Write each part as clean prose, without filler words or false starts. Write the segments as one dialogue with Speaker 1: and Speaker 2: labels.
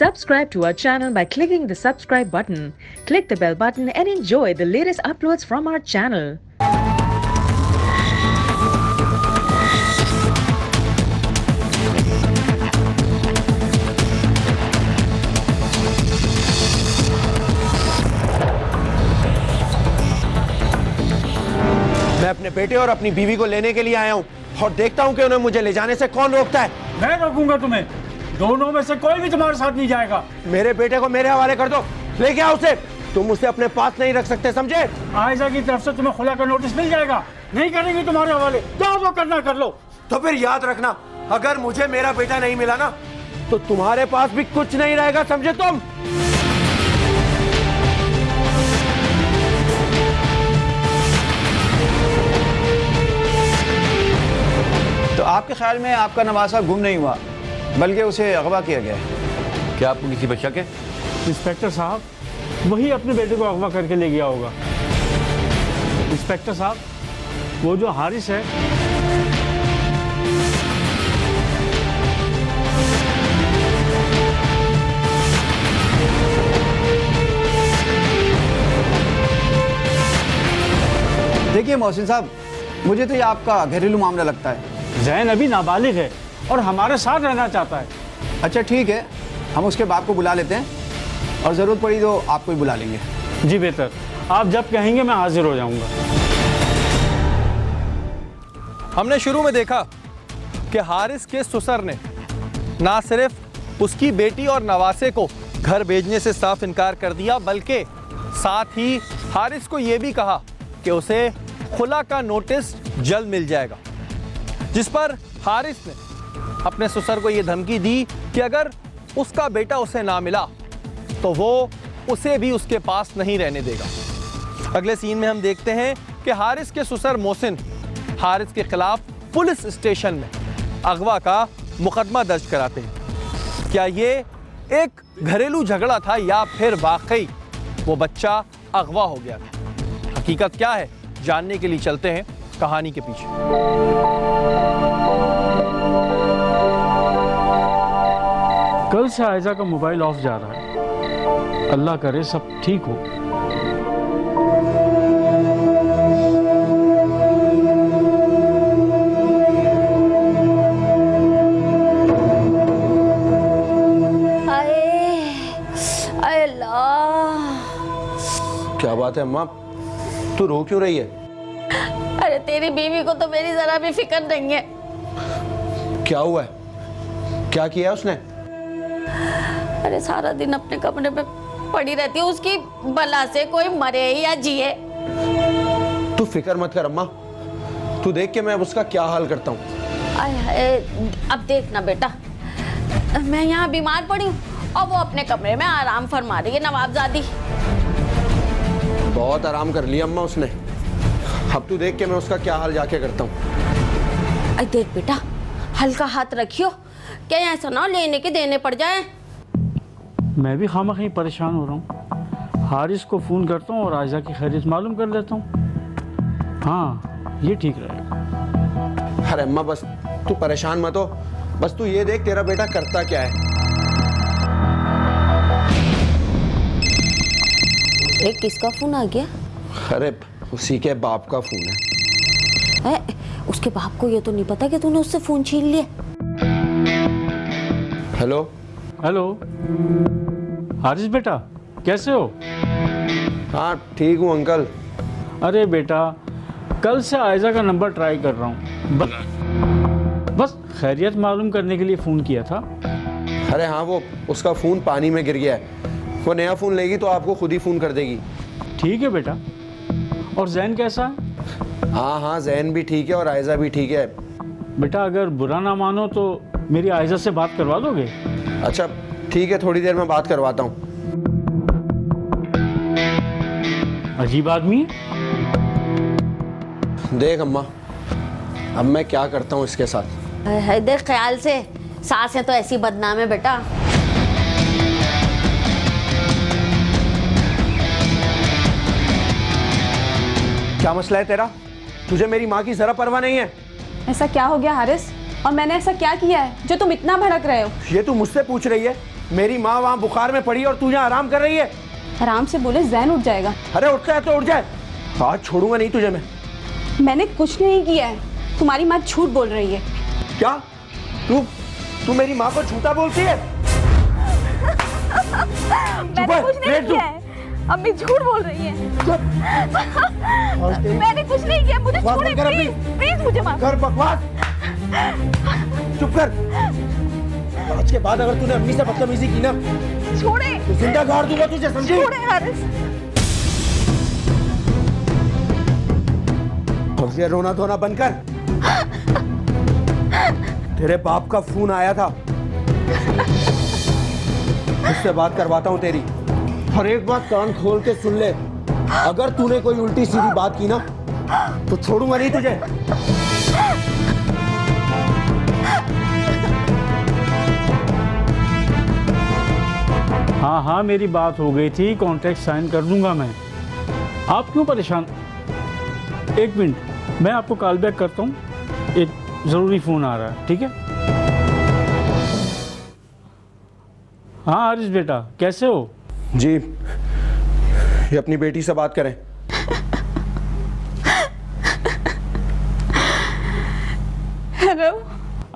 Speaker 1: Subscribe to our channel by clicking the subscribe button. Click the bell button and enjoy the latest uploads from our channel.
Speaker 2: मैं अपने बेटे और अपनी बीवी को लेने के लिए आया हूँ और देखता हूँ कि उन्हें मुझे ले जाने से कौन रोकता है।
Speaker 3: मैं रोकूंगा तुम्हें। दोनों में से कोई भी तुम्हारे साथ नहीं जाएगा।
Speaker 2: मेरे बेटे को मेरे हवाले कर दो, लेके आओ उसे। तुम उसे अपने पास नहीं रख सकते, समझे?
Speaker 3: आयशा की तरफ से तुम्हें खुला का नोटिस मिल जाएगा। नहीं करेंगे तुम्हारे हवाले, जो करना कर लो।
Speaker 2: तो फिर याद रखना, अगर मुझे मेरा बेटा नहीं मिला ना तो तुम्हारे पास भी कुछ नहीं रहेगा, समझे तुम?
Speaker 4: तो आपके ख्याल में आपका नवासा गुम नहीं हुआ बल्कि उसे अगवा किया गया है?
Speaker 5: क्या आपको किसी पर शक है?
Speaker 3: इंस्पेक्टर साहब, वही अपने बेटे को अगवा करके ले गया होगा। इंस्पेक्टर साहब, वो जो हारिस है,
Speaker 4: देखिए मोहसिन साहब, मुझे तो ये आपका घरेलू मामला लगता है।
Speaker 3: जैन अभी नाबालिग है और हमारे साथ रहना चाहता है।
Speaker 4: अच्छा ठीक है, हम उसके बाप को बुला लेते हैं और ज़रूरत पड़ी तो आपको ही बुला लेंगे।
Speaker 3: जी बेहतर, आप जब कहेंगे मैं हाजिर हो जाऊंगा।
Speaker 6: हमने शुरू में देखा कि हारिस के ससुर ने ना सिर्फ उसकी बेटी और नवासे को घर भेजने से साफ इनकार कर दिया, बल्कि साथ ही हारिस को यह भी कहा कि उसे खुला का नोटिस जल्द मिल जाएगा, जिस पर हारिस ने अपने ससुर को यह धमकी दी कि अगर उसका बेटा उसे ना मिला तो वो उसे भी उसके पास नहीं रहने देगा। अगले सीन में हम देखते हैं कि हारिस के ससुर मोहसिन हारिस के खिलाफ पुलिस स्टेशन में अगवा का मुकदमा दर्ज कराते हैं। क्या ये एक घरेलू झगड़ा था या फिर वाकई वो बच्चा अगवा हो गया था? हकीकत क्या है, जानने के लिए चलते हैं कहानी के पीछे।
Speaker 3: कल से आयशा का मोबाइल ऑफ जा रहा है। अल्लाह करे सब ठीक हो।
Speaker 2: क्या बात है अम्मा, तू रो क्यों रही है?
Speaker 7: अरे तेरी बीवी को तो मेरी जरा भी फिक्र नहीं है।
Speaker 2: क्या हुआ है? क्या किया है उसने?
Speaker 7: अरे सारा दिन अपने कमरे में पड़ी रहती है, उसकी बला से कोई मरे या जिए।
Speaker 2: तू फिक्र मत कर अम्मा, तू देख के मैं अब उसका क्या हाल करता हूँ।
Speaker 7: अब देखना बेटा, मैं यहाँ बीमार पड़ी हूँ और वो अपने कमरे में आराम फरमा रही है नवाबजादी।
Speaker 2: बहुत आराम कर लिया अम्मा उसने। अब तू देख के मैं उसका क्या हाल जाके करता हूँ।
Speaker 7: देख बेटा, हल्का हाथ रखियो, क्या ऐसा ना लेने के देने पड़ जाए।
Speaker 3: मैं भी खामखी परेशान हो रहा हूँ। हारिस को फ़ोन करता हूँ और आयशा की खैरियत मालूम कर लेता हूँ। हाँ, ये ठीक रहेगा।
Speaker 2: अरे अम्मा बस तू परेशान मत हो, बस तू ये देख तेरा बेटा करता क्या है।
Speaker 7: एक किसका फोन आ गया?
Speaker 2: अरे उसी के बाप का फोन है।
Speaker 7: उसके बाप को ये तो नहीं पता कि तूने उससे फोन छीन लिया।
Speaker 2: हेलो
Speaker 3: हेलो, हारिस बेटा कैसे हो?
Speaker 2: हाँ ठीक हूँ अंकल।
Speaker 3: अरे बेटा, कल से आयशा का नंबर ट्राई कर रहा हूँ, बस खैरियत मालूम करने के लिए फ़ोन किया था।
Speaker 2: अरे हाँ, वो उसका फ़ोन पानी में गिर गया है। वो नया फ़ोन लेगी तो आपको खुद ही फ़ोन कर देगी।
Speaker 3: ठीक है बेटा। और जैन कैसा है?
Speaker 2: हाँ हाँ, जैन भी ठीक है और आयशा भी ठीक है।
Speaker 3: बेटा अगर बुरा ना मानो तो मेरी आयशा से बात करवा दोगे?
Speaker 2: अच्छा ठीक है, थोड़ी देर में बात करवाता हूँ।
Speaker 3: अजीब आदमी है।
Speaker 2: देख अम्मा, अब मैं क्या करता हूँ इसके साथ।
Speaker 7: देख ख्याल से, सासें तो ऐसी बदनाम है बेटा।
Speaker 2: क्या मसला है तेरा? तुझे मेरी माँ की जरा परवाह नहीं है?
Speaker 8: ऐसा क्या हो गया हारिस? और मैंने ऐसा क्या किया है जो तुम इतना भड़क रहे हो?
Speaker 2: ये तू मुझसे पूछ रही है? मेरी माँ वहाँ बुखार में पड़ी और तू यहाँ आराम कर रही है।
Speaker 5: आराम से बोले, जैन उठ जाएगा।
Speaker 2: अरे उठता है तो उठ जाए, आज छोड़ूंगा नहीं तुझे मैं।
Speaker 5: मैंने कुछ नहीं किया है, तुम्हारी माँ झूठ बोल रही है।
Speaker 2: क्या तू मेरी माँ को झूठा बोलती है?
Speaker 5: मैंने कुछ नहीं किया है, अम्मी झूठ बोल रही है। मैंने कुछ नहीं किया, मुझे छोड़े प्लीज, प्लीज मुझे माफ
Speaker 2: कर। बकवास चुप कर। आज के बाद अगर तूने अम्मी से बदतमीजी की ना,
Speaker 5: छोड़े
Speaker 2: तो जिंदा गाड़ दूंगा तुझे, समझी?
Speaker 5: छोड़े हारिस।
Speaker 2: और ये रोना धोना बंद कर। तेरे बाप का फोन आया था, उससे बात करवाता हूं तेरी। और एक बात कान खोल के सुन ले, अगर तूने कोई उल्टी सीधी बात की ना तो छोड़ूंगा नहीं तुझे।
Speaker 3: हाँ हाँ, मेरी बात हो गई थी, कॉन्ट्रैक्ट साइन कर दूंगा मैं। आप क्यों परेशान? एक मिनट, मैं आपको कॉल बैक करता हूँ, एक ज़रूरी फ़ोन आ रहा है, ठीक है? हाँ हारिस बेटा, कैसे हो?
Speaker 2: जी, ये अपनी बेटी से बात करें।
Speaker 5: हेलो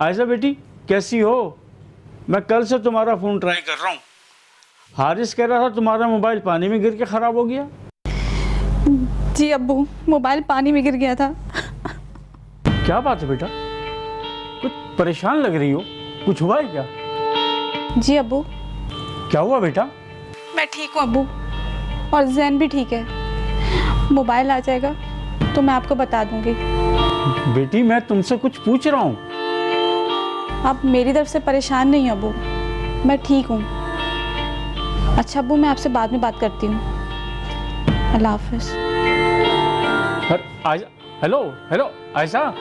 Speaker 3: आयशा बेटी, कैसी हो? मैं कल से तुम्हारा फ़ोन ट्राई कर रहा हूँ। हारिस कह रहा था तुम्हारा मोबाइल पानी में गिर के ख़राब हो गया।
Speaker 5: जी अब्बू, मोबाइल पानी में गिर गया था।
Speaker 3: क्या बात है बेटा, कुछ परेशान लग रही हो, कुछ हुआ है क्या?
Speaker 5: जी अब्बू।
Speaker 3: क्या हुआ बेटा?
Speaker 5: मैं ठीक हूँ अब्बू, और जैन भी ठीक है। मोबाइल आ जाएगा तो मैं आपको बता दूंगी।
Speaker 3: बेटी मैं तुमसे कुछ पूछ रहा हूँ।
Speaker 5: आप मेरी तरफ से परेशान नहीं अब्बू, मैं ठीक हूँ। अच्छा अब्बू, मैं आपसे बाद में बात करती हूँ। अल्लाह हाफिज़।
Speaker 3: Hello hello Ayesha.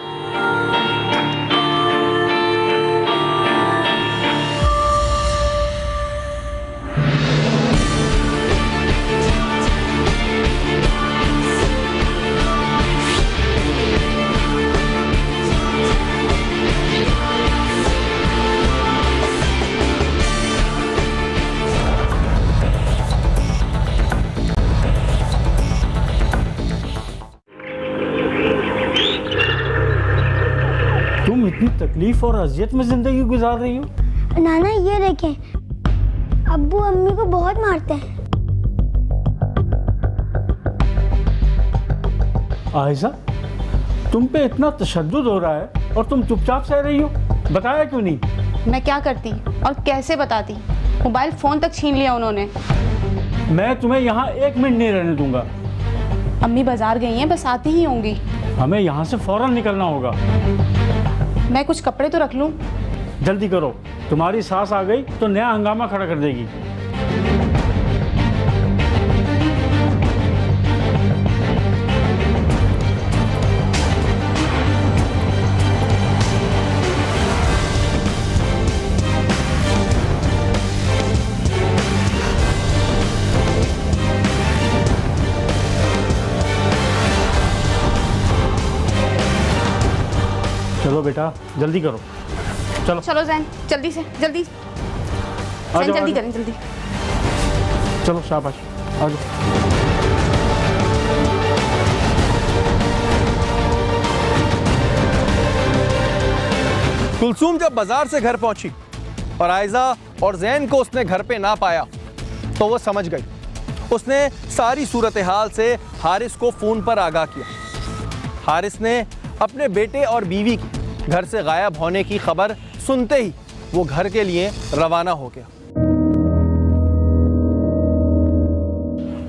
Speaker 3: तुम इतनी तकलीफ और अजियत में जिंदगी गुजार रही हो?
Speaker 8: नाना ये देखें, अब्बू अम्मी को बहुत मारते हैं।
Speaker 3: आयशा, तुम पे इतना तशद्दुद हो रहा है और तुम चुपचाप सह रही हो, बताया क्यों नहीं?
Speaker 5: मैं क्या करती और कैसे बताती? मोबाइल फ़ोन तक छीन लिया उन्होंने।
Speaker 3: मैं तुम्हें यहाँ एक मिनट नहीं रहने दूंगा।
Speaker 5: अम्मी बाजार गई हैं, बस आती ही होंगी।
Speaker 3: हमें यहाँ से फौरन निकलना होगा।
Speaker 5: मैं कुछ कपड़े तो रख लूँ?
Speaker 3: जल्दी करो, तुम्हारी सास आ गई तो नया हंगामा खड़ा कर देगी। चलो बेटा, जल्दी करो, चलो
Speaker 5: चलो जैन, जल्दी से जल्दी।
Speaker 3: आ
Speaker 5: जैन
Speaker 3: जाओ,
Speaker 5: जल्दी
Speaker 3: आ जाओ।
Speaker 5: करें, जल्दी।
Speaker 3: चलो शाबाश, आ जाओ।
Speaker 6: कुलसूम जब बाजार से घर पहुंची और आयजा और जैन को उसने घर पे ना पाया तो वो समझ गई। उसने सारी सूरत हाल से हारिस को फोन पर आगाह किया। हारिस ने अपने बेटे और बीवी की घर से गायब होने की खबर सुनते ही वो घर के लिए रवाना हो गया।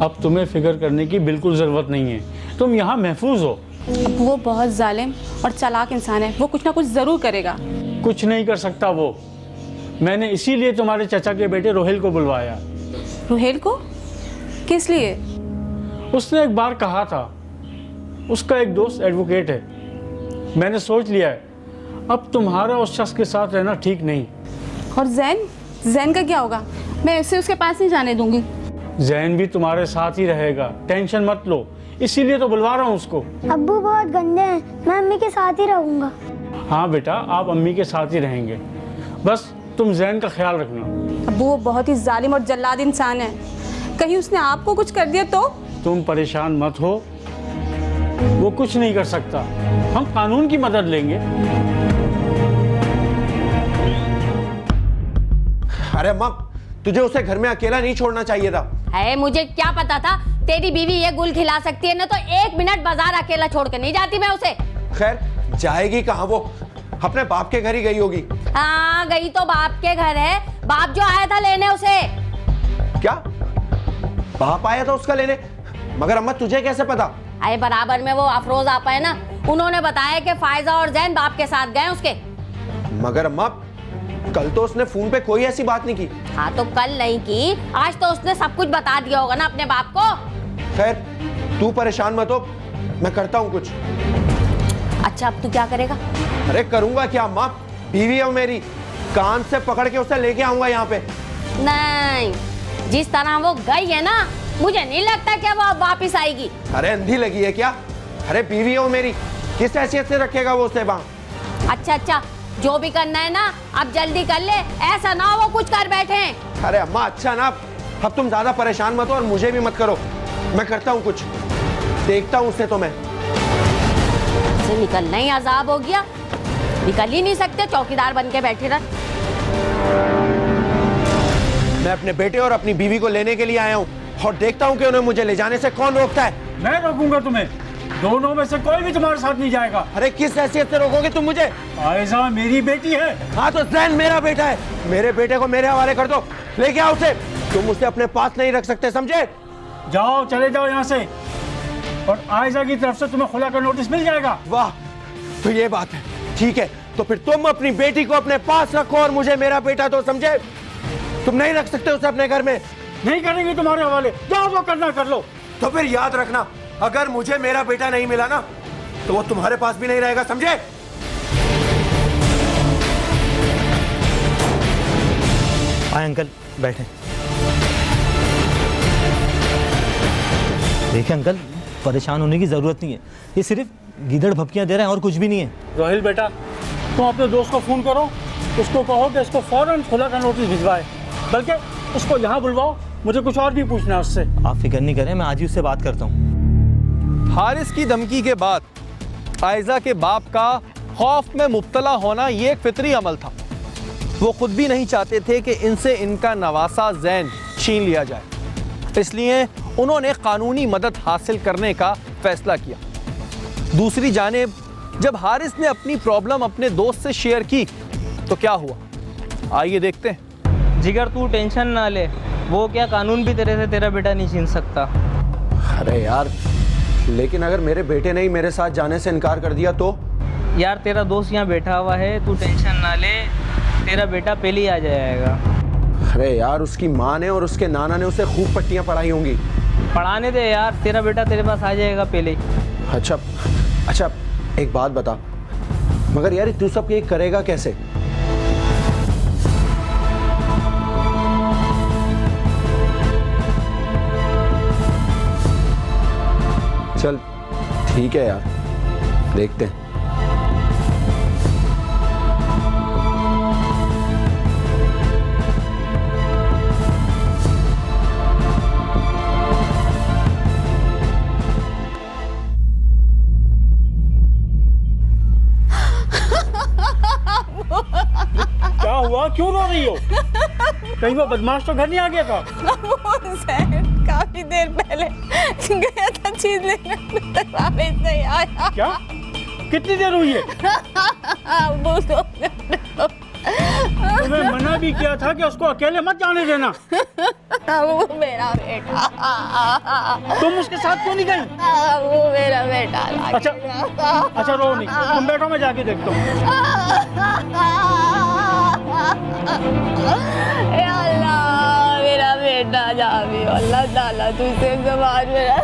Speaker 3: अब तुम्हें फिक्र करने की बिल्कुल ज़रूरत नहीं है, तुम यहाँ महफूज हो।
Speaker 5: वो बहुत जालिम और चालाक इंसान है, वो कुछ ना कुछ ज़रूर करेगा।
Speaker 3: कुछ नहीं कर सकता वो। मैंने इसीलिए तुम्हारे चाचा के बेटे रोहिल को बुलवाया।
Speaker 5: रोहेल को? किस लिए?
Speaker 3: उसने एक बार कहा था, उसका एक दोस्त एडवोकेट है। मैंने सोच लिया है अब तुम्हारा उस शख्स के साथ रहना ठीक नहीं।
Speaker 5: और जैन? जैन का क्या होगा? मैं इसे उसके पास नहीं जाने दूंगी।
Speaker 3: जैन भी तुम्हारे साथ ही रहेगा, टेंशन मत लो, इसीलिए तो बुलवा रहा हूँ उसको।
Speaker 8: अब्बू बहुत गंदे हैं, मैं अम्मी के साथ ही रहूंगा।
Speaker 3: हाँ बेटा, आप अम्मी के साथ ही रहेंगे, बस तुम जैन का ख्याल रखना।
Speaker 5: अबू वो बहुत ही जालिम और जल्लाद इंसान है, कहीं उसने आपको कुछ कर दिया तो?
Speaker 3: तुम परेशान मत हो, वो कुछ नहीं कर सकता, हम कानून की मदद लेंगे।
Speaker 2: अरे अम्मा, तुझे उसे घर में अकेला नहीं छोड़ना चाहिए था।
Speaker 7: है, मुझे क्या पता था तेरी बीवी ये गुल खिला सकती है ना, तो 1 मिनट बाजार अकेला छोड़ के नहीं जाती मैं उसे।
Speaker 2: खैर, जाएगी कहाँ वो? अपने बाप के घर ही गई होगी।
Speaker 7: हाँ, गई तो बाप के घर है, बाप जो आया था लेने उसे।
Speaker 2: क्या बाप आया था उसका लेने? मगर अम्मा तुझे कैसे पता?
Speaker 7: अरे बराबर में वो अफरोज आपा है ना, उन्होंने बताया कि फायजा और जैन बाप के साथ गए उसके।
Speaker 2: मगर अम्मा, कल तो उसने फोन पे कोई ऐसी बात नहीं की।
Speaker 7: हाँ तो कल नहीं की, आज तो उसने सब कुछ बता दिया होगा ना अपने बाप को।
Speaker 2: खैर, तू परेशान मत हो, मैं करता हूँ कुछ।
Speaker 7: अच्छा, अब तू क्या करेगा?
Speaker 2: अरे करूंगा क्या अम्मा, बीवी है मेरी, कान से पकड़ के उसे लेके आऊंगा यहाँ पे।
Speaker 7: नहीं, जिस तरह वो गई है ना, मुझे नहीं लगता कि वो अब वापिस आएगी।
Speaker 2: अरे अंधी लगी है क्या? अरे बीवी है वो मेरी, किस हैसियत से रखेगा वो उसे वहाँ?
Speaker 7: अच्छा, जो भी करना है ना अब जल्दी कर ले, ऐसा ना हो वो कुछ कर बैठे।
Speaker 2: अरे अम्मा अच्छा ना, अब तुम ज्यादा परेशान मत हो और मुझे भी मत करो, मैं करता हूँ कुछ, देखता हूँ उसे तो मैं।
Speaker 7: से निकलना ही अजाब हो गया, निकल ही नहीं सकते, चौकीदार बन के बैठे रह।
Speaker 2: मैं अपने बेटे और अपनी बीवी को लेने के लिए आया हूँ और देखता हूँ कि उन्हें मुझे ले जाने से कौन रोकता है।
Speaker 3: मैं रोकूंगा तुम्हें, दोनों में से कोई भी तुम्हारे साथ नहीं जाएगा।
Speaker 2: अरे किस हैसियत से रोकोगे तुम मुझे?
Speaker 3: आयजा मेरी बेटी है।
Speaker 2: हाँ तो जैन मेरा बेटा है, मेरे बेटे को मेरे हवाले कर दो, लेके आओ उसे। तुम उसे अपने पास नहीं रख सकते, समझे?
Speaker 3: जाओ, चले जाओ यहाँ से, और आयजा की तरफ से तुम्हें खुला का नोटिस मिल जाएगा।
Speaker 2: वाह, तो ये बात है, ठीक है, तो फिर तुम अपनी बेटी को अपने पास रखो और मुझे मेरा बेटा दो, समझे? तुम नहीं रख सकते उसे अपने घर में।
Speaker 3: नहीं करेंगे तुम्हारे हवाले, जाओ जो करना कर लो।
Speaker 2: तो फिर याद रखना, अगर मुझे मेरा बेटा नहीं मिला ना, तो वो तुम्हारे पास भी नहीं रहेगा, समझे?
Speaker 9: आए अंकल, बैठे। देखिए अंकल, परेशान होने की जरूरत नहीं है, ये सिर्फ गीदड़ भपकियां दे रहे हैं और कुछ भी नहीं है।
Speaker 3: रोहिल बेटा, तुम अपने दोस्त को फोन करो, उसको कहो कि इसको फौरन खुला का नोटिस भिजवाए, बल्कि उसको यहाँ बुलवाओ, मुझे कुछ और भी पूछना है उससे।
Speaker 9: आप फिक्र नहीं करें, मैं आज ही उससे बात करता हूँ।
Speaker 6: हारिस की धमकी के बाद आयजा के बाप का खौफ में मुब्तला होना ये एक फितरी अमल था। वो खुद भी नहीं चाहते थे कि इनसे इनका नवासा जैन छीन लिया जाए, इसलिए उन्होंने कानूनी मदद हासिल करने का फैसला किया। दूसरी जानिब जब हारिस ने अपनी प्रॉब्लम अपने दोस्त से शेयर की तो क्या हुआ, आइए देखते हैं।
Speaker 10: जिगर तू टेंशन ना ले, वो क्या कानून भी तेरे से तेरा बेटा नहीं छीन सकता।
Speaker 2: अरे यार, लेकिन अगर मेरे बेटे ने ही मेरे साथ जाने से इनकार कर दिया तो?
Speaker 10: यार तेरा दोस्त यहाँ बैठा हुआ है, तू टेंशन ना ले, तेरा बेटा पहले ही आ जाएगा।
Speaker 2: अरे यार, उसकी माँ ने और उसके नाना ने उसे खूब पट्टियाँ पढ़ाई होंगी।
Speaker 10: पढ़ाने दे यार, तेरा बेटा तेरे पास आ जाएगा पहले ही।
Speaker 2: अच्छा, एक बात बता, मगर यार तू सब ये करेगा कैसे? चल ठीक है यार, देखते हैं।
Speaker 3: क्या हुआ, क्यों रो रही हो? कहीं वो बदमाश तो घर नहीं आ गया था?
Speaker 5: काफी देर पहले गया था चीज लेने, वापस नहीं आया।
Speaker 3: क्या? कितनी देर हुई है?
Speaker 5: वो तो
Speaker 3: तुम्हें मना भी किया था कि उसको अकेले मत जाने देना।
Speaker 5: वो मेरा बेटा।
Speaker 3: तुम उसके साथ क्यों नहीं गई?
Speaker 5: वो मेरा बेटा।
Speaker 3: अच्छा रो नहीं, तुम बैठो, मैं जाके देखता हूँ।
Speaker 5: अल्लाह, मेरा बेटा जा भी, अल्लाह ताला तुझसे जबान मेरा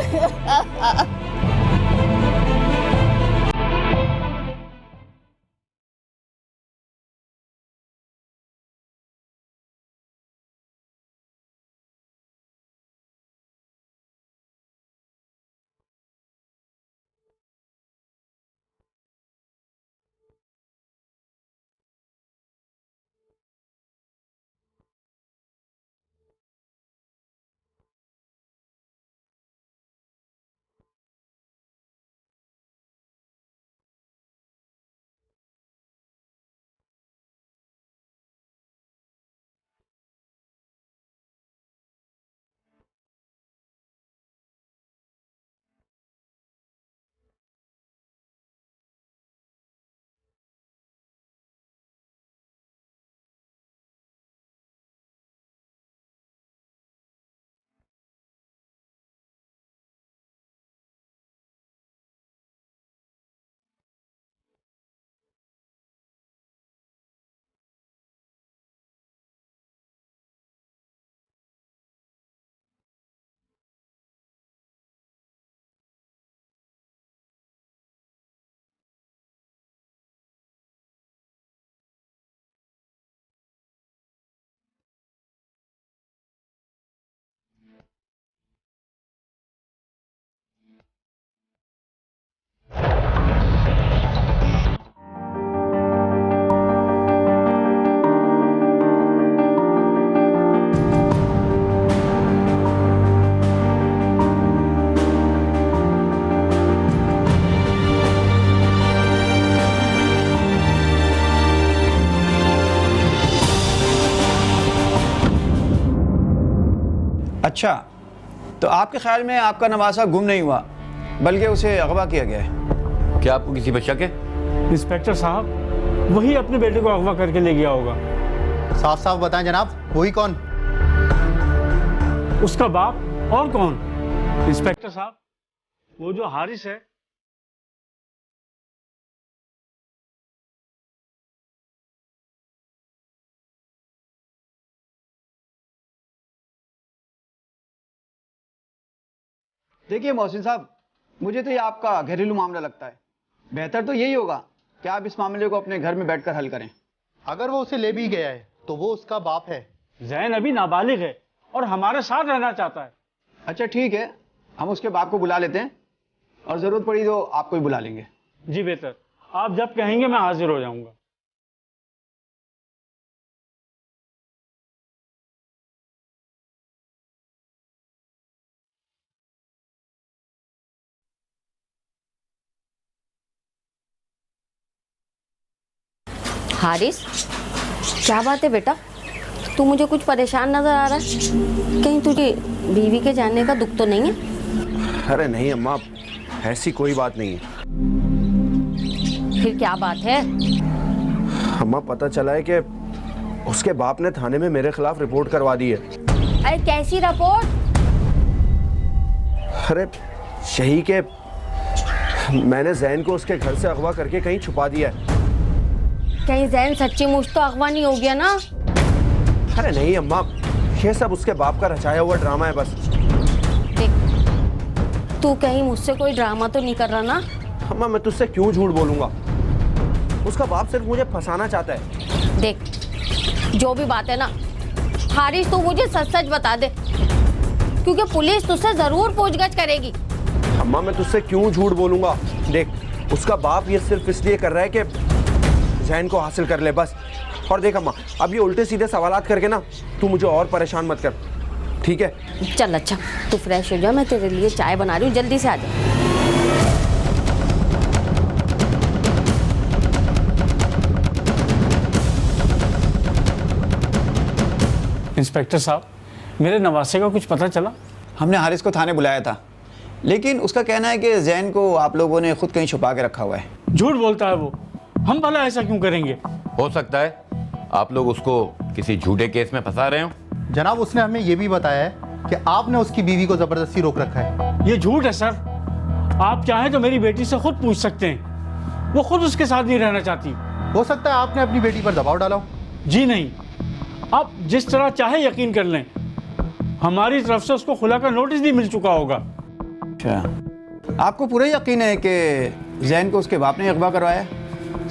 Speaker 4: अच्छा, तो आपके ख्याल में आपका नवासा गुम नहीं हुआ बल्कि उसे अगवा किया गया है?
Speaker 11: क्या आपको किसी पर शक है?
Speaker 3: इंस्पेक्टर साहब, वही अपने बेटे को अगवा करके ले गया होगा।
Speaker 12: साफ साफ बताएं जनाब, वही कौन?
Speaker 3: उसका बाप और कौन? इंस्पेक्टर साहब, वो जो हारिस है।
Speaker 4: देखिए मोहसिन साहब, मुझे तो ये आपका घरेलू मामला लगता है। बेहतर तो यही होगा कि आप इस मामले को अपने घर में बैठकर हल करें।
Speaker 12: अगर वो उसे ले भी गया है तो वो उसका बाप है।
Speaker 3: जैन अभी नाबालिग है और हमारे साथ रहना चाहता है।
Speaker 4: अच्छा ठीक है, हम उसके बाप को बुला लेते हैं और जरूरत पड़ी तो आपको ही बुला लेंगे।
Speaker 3: जी बेहतर, आप जब कहेंगे मैं हाजिर हो जाऊंगा।
Speaker 7: हारिस, क्या बात है बेटा? तू मुझे कुछ परेशान नजर आ रहा है। कहीं तुझे बीवी के जाने का दुख तो नहीं है?
Speaker 2: अरे नहीं अम्मा, ऐसी कोई बात नहीं है।
Speaker 7: फिर क्या बात है?
Speaker 2: अम्मा, पता चला है कि उसके बाप ने थाने में मेरे खिलाफ रिपोर्ट करवा दी है।
Speaker 7: अरे कैसी रिपोर्ट?
Speaker 2: अरे यही के मैंने जैन को उसके घर से अगवा करके कहीं छुपा दिया है।
Speaker 7: कहीं जैन सच्ची मुझ तो अगवा नहीं हो गया ना?
Speaker 2: अरे नहीं अम्मा, ये सब उसके बाप का रचाया हुआ ड्रामा है बस।
Speaker 7: देख, तू कहीं मुझसे कोई ड्रामा तो नहीं कर रहा ना?
Speaker 2: अम्मा, मैं तुझसे क्यों झूठ बोलूंगा? उसका बाप सिर्फ मुझे फंसाना चाहता है।
Speaker 7: देख, जो भी बात है ना हारिस, तू मुझे सच सच बता दे, क्योंकि पुलिस तुझसे जरूर पूछगछ करेगी।
Speaker 2: अम्मा, मैं तुझसे क्यों झूठ बोलूंगा? देख, उसका बाप ये सिर्फ इसलिए कर रहा है कि जैन को हासिल कर ले बस। और देख अम्मा, अब ये उल्टे सीधे सवालात करके ना तू मुझे और परेशान मत कर, ठीक है?
Speaker 7: चल अच्छा, तू फ्रेश हो जा, मैं तेरे लिए चाय बना रही हूँ, जल्दी से आ जा।
Speaker 3: इंस्पेक्टर साहब, मेरे नवासे का कुछ पता चला?
Speaker 4: हमने हारिस को थाने बुलाया था, लेकिन उसका कहना है कि जैन को आप लोगों ने खुद कहीं छुपा के रखा हुआ है।
Speaker 3: झूठ बोलता है वो। हम भला ऐसा क्यों करेंगे?
Speaker 11: हो सकता है आप लोग उसको किसी झूठे केस में फंसा रहे हो।
Speaker 12: जनाब, उसने हमें ये भी बताया है कि आपने उसकी बीवी को जबरदस्ती रोक रखा है।
Speaker 3: ये झूठ है सर। आप चाहें तो मेरी बेटी से खुद पूछ सकते हैं, वो खुद उसके साथ नहीं रहना चाहती।
Speaker 12: हो सकता है आपने अपनी बेटी पर दबाव डाला हो।
Speaker 3: जी नहीं, आप जिस तरह चाहे यकीन कर लें, हमारी तरफ से उसको खुला का नोटिस भी मिल चुका होगा।
Speaker 4: अच्छा, आपको पूरा यकीन है कि जैन को उसके बाप ने अगवा करवाया?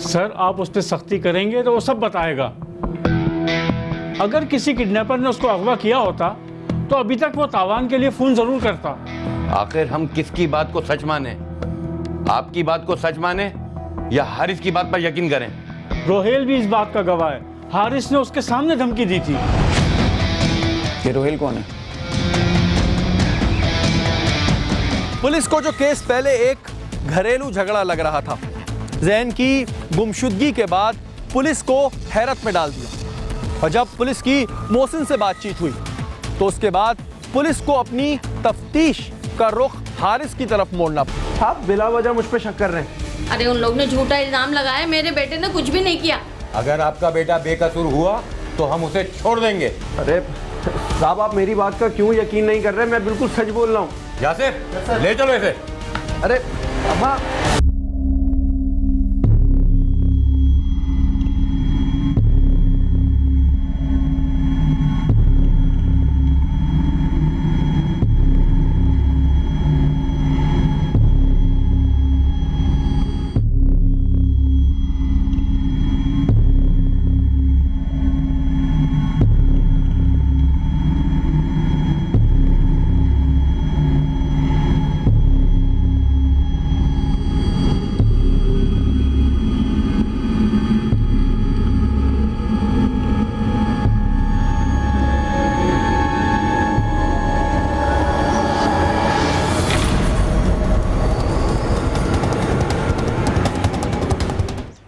Speaker 3: सर, आप उस पर सख्ती करेंगे तो वो सब बताएगा। अगर किसी किडनैपर ने उसको अगवा किया होता तो अभी तक वो तावान के लिए फोन जरूर करता।
Speaker 11: आखिर हम किसकी बात को सच माने? आपकी बात को सच माने या हारिस की बात पर यकीन करें?
Speaker 3: रोहेल भी इस बात का गवाह है। हारिस ने उसके सामने धमकी दी थी।
Speaker 4: ये रोहेल कौन है?
Speaker 6: पुलिस को जो केस पहले एक घरेलू झगड़ा लग रहा था, जैन की गुमशुदगी के बाद पुलिस को हैरत में डाल दिया। और जब पुलिस की मोहसिन से बातचीत हुई तो उसके बाद पुलिस को अपनी तफ्तीश का रुख हारिस की तरफ मोड़ना पड़ा।
Speaker 2: आप बिला वजह मुझ पे शक कर रहे हैं।
Speaker 7: अरे उन लोग ने झूठा इल्जाम लगाया, मेरे बेटे ने कुछ भी नहीं किया।
Speaker 11: अगर आपका बेटा बेकसूर हुआ तो हम उसे छोड़ देंगे।
Speaker 2: अरे साहब, आप मेरी बात का क्यों यकीन नहीं कर रहे? मैं बिल्कुल सच बोल रहा हूँ।
Speaker 11: यासिर, ले चलो इसे।
Speaker 2: अरे अम्मा,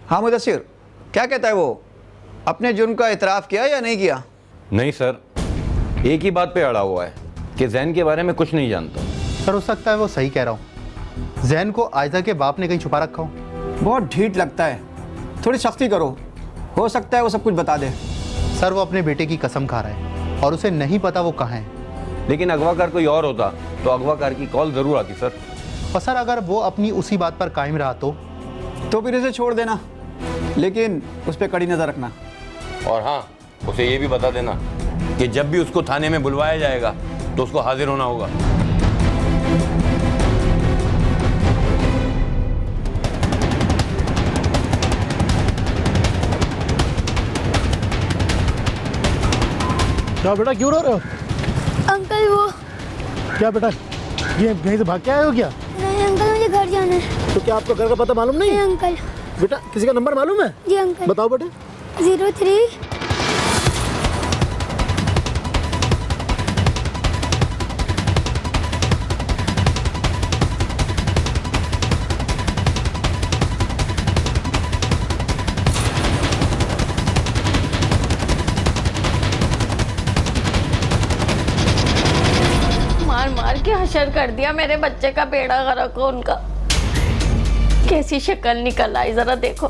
Speaker 4: हाँ मुदस्सिर, क्या कहता है वो? अपने जुर्म का इतराफ़ किया या नहीं किया?
Speaker 11: नहीं सर, एक ही बात पे अड़ा हुआ है। कि जैन के बारे में कुछ नहीं जानता।
Speaker 12: सर हो सकता है वो सही कह रहा हूँ, जैन को आयजा के बाप ने कहीं छुपा रखा हो।
Speaker 4: बहुत ढीठ लगता है, थोड़ी सख्ती करो, हो सकता है वो सब कुछ बता दे।
Speaker 12: सर वो अपने बेटे की कसम खा रहा है और उसे नहीं पता वो कहाँ है।
Speaker 11: लेकिन अगवाकार कोई और होता तो अगवाकार की कॉल जरूर आती सर।
Speaker 12: और सर अगर वो अपनी उसी बात पर कायम रहा तो
Speaker 4: फिर इसे छोड़ देना, लेकिन उस पर कड़ी नजर रखना।
Speaker 11: और हाँ, उसे ये भी बता देना कि जब भी उसको थाने में बुलवाया जाएगा तो उसको हाजिर होना होगा।
Speaker 13: क्या बेटा क्यों रो रहे हो?
Speaker 8: अंकल वो
Speaker 13: क्या बेटा ये कहीं से भाग के आए हो क्या?
Speaker 8: नहीं अंकल, मुझे घर जाना है।
Speaker 13: तो क्या आपको घर का पता मालूम नहीं?
Speaker 8: नहीं अंकल।
Speaker 13: बेटा किसी का नंबर मालूम है?
Speaker 8: जी अंकल।
Speaker 13: बताओ बेटा।
Speaker 8: 03।
Speaker 7: मार के हशर कर दिया मेरे बच्चे का बेड़ा गर्क हो उनका। कैसी शक्ल निकल आई जरा देखो।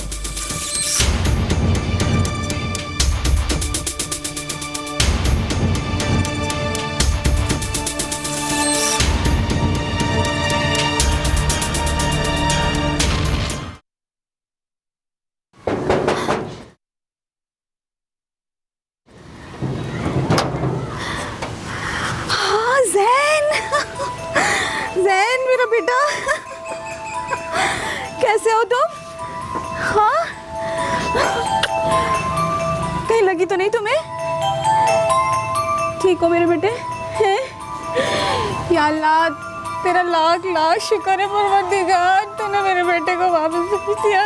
Speaker 5: ज़ैन मेरा बेटा, कैसे हो तुम? हाँ, कहीं लगी तो नहीं तुम्हें? ठीक हो मेरे बेटे? हैं? या अल्लाह, तेरा लाख लाख शुक्र है परवरदिगार, तूने मेरे बेटे को वापस भेज दिया।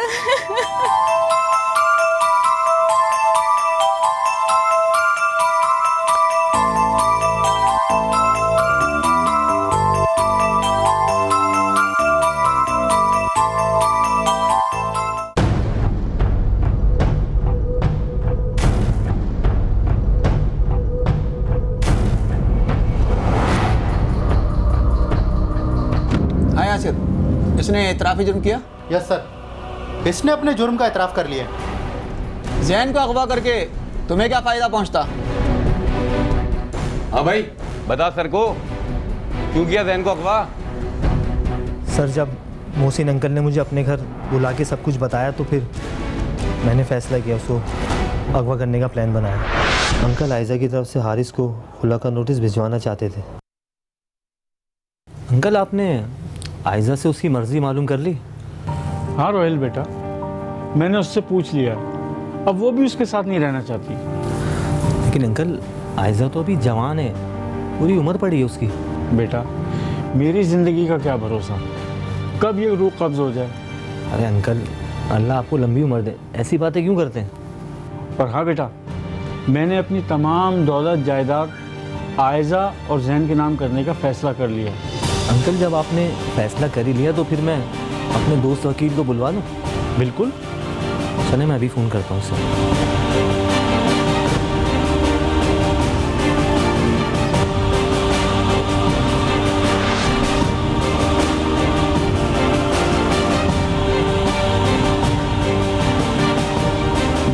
Speaker 4: इसने इतराफ़ी जुर्म किया?
Speaker 12: यस सर, इसने अपने जुर्म का इतराफ़ कर लिया।
Speaker 4: जैन को अगवा करके तुम्हें क्या फ़ायदा पहुंचता?
Speaker 11: हाँ भाई बता सर को, क्यों किया जैन को अगवा?
Speaker 9: सर जब मोहसिन अंकल ने मुझे अपने घर बुला के सब कुछ बताया तो फिर मैंने फैसला किया उसको अगवा करने का प्लान बनाया। अंकल आयजा की तरफ से हारिस को खुला का नोटिस भिजवाना चाहते थे। अंकल आपने आयजा से उसकी मर्जी मालूम कर ली?
Speaker 3: हाँ रोहेल बेटा, मैंने उससे पूछ लिया, अब वो भी उसके साथ नहीं रहना चाहती।
Speaker 9: लेकिन अंकल आयजा तो अभी जवान है, पूरी उम्र पड़ी है उसकी।
Speaker 3: बेटा मेरी ज़िंदगी का क्या भरोसा, कब ये रूह कब्ज़ हो जाए।
Speaker 9: अरे अंकल अल्लाह आपको लंबी उम्र दे, ऐसी बातें क्यों करते हैं?
Speaker 3: पर हाँ बेटा, मैंने अपनी तमाम दौलत जायदाद आयजा और जैन के नाम करने का फ़ैसला कर लिया।
Speaker 9: अंकल जब आपने फैसला कर ही लिया तो फिर मैं अपने दोस्त वकील को बुलवा लूँ?
Speaker 3: बिल्कुल।
Speaker 9: चले मैं अभी फ़ोन करता हूँ सर।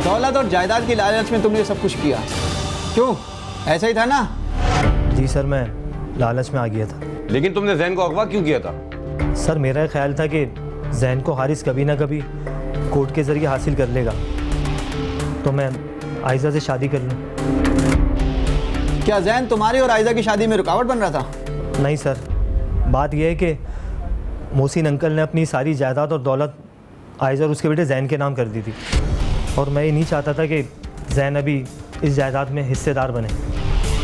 Speaker 4: दौलत और जायदाद की लालच में तुमने सब कुछ किया, क्यों? ऐसा ही था ना?
Speaker 9: जी सर, मैं लालच में आ गया था।
Speaker 11: लेकिन तुमने जैन को अगवा क्यों किया था?
Speaker 9: सर मेरा ख्याल था कि जैन को हारिस कभी ना कभी कोर्ट के ज़रिए हासिल कर लेगा, तो मैं आयजा से शादी कर लूँ।
Speaker 4: क्या जैन तुम्हारी और आयजा की शादी में रुकावट बन रहा था?
Speaker 9: नहीं सर, बात यह है कि मोहसिन अंकल ने अपनी सारी जायदाद और दौलत आयजा और उसके बेटे जैन के नाम कर दी थी, और मैं ये नहीं चाहता था कि जैन अभी इस जायदाद में हिस्सेदार बने,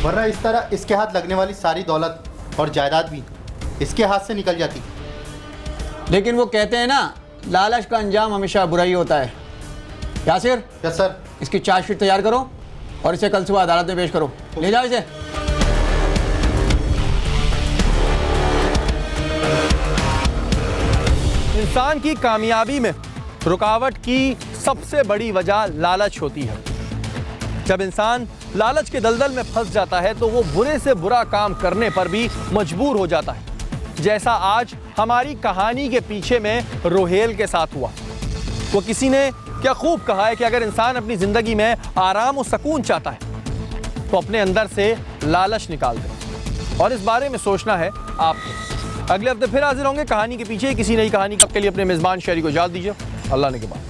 Speaker 12: वरना इस तरह इसके हाथ लगने वाली सारी दौलत और जायदाद भी इसके हाथ से निकल जाती।
Speaker 4: लेकिन वो कहते हैं ना, लालच का अंजाम हमेशा बुरा ही होता है। यासिर,
Speaker 12: यस सर,
Speaker 4: इसकी चार्जशीट तैयार करो और इसे कल सुबह अदालत में पेश करो। ले जाओ इसे।
Speaker 6: इंसान की कामयाबी में रुकावट की सबसे बड़ी वजह लालच होती है। जब इंसान लालच के दलदल में फंस जाता है तो वो बुरे से बुरा काम करने पर भी मजबूर हो जाता है, जैसा आज हमारी कहानी के पीछे में रोहेल के साथ हुआ। वो किसी ने क्या खूब कहा है कि अगर इंसान अपनी जिंदगी में आराम और सुकून चाहता है तो अपने अंदर से लालच निकाल दे, और इस बारे में सोचना है आपको। अगले हफ्ते फिर हाजिर होंगे कहानी के पीछे किसी नई कहानी के लिए। अपने मेजबान शहरी को इजाज़त दीजिए। अल्लाह ने के बाद।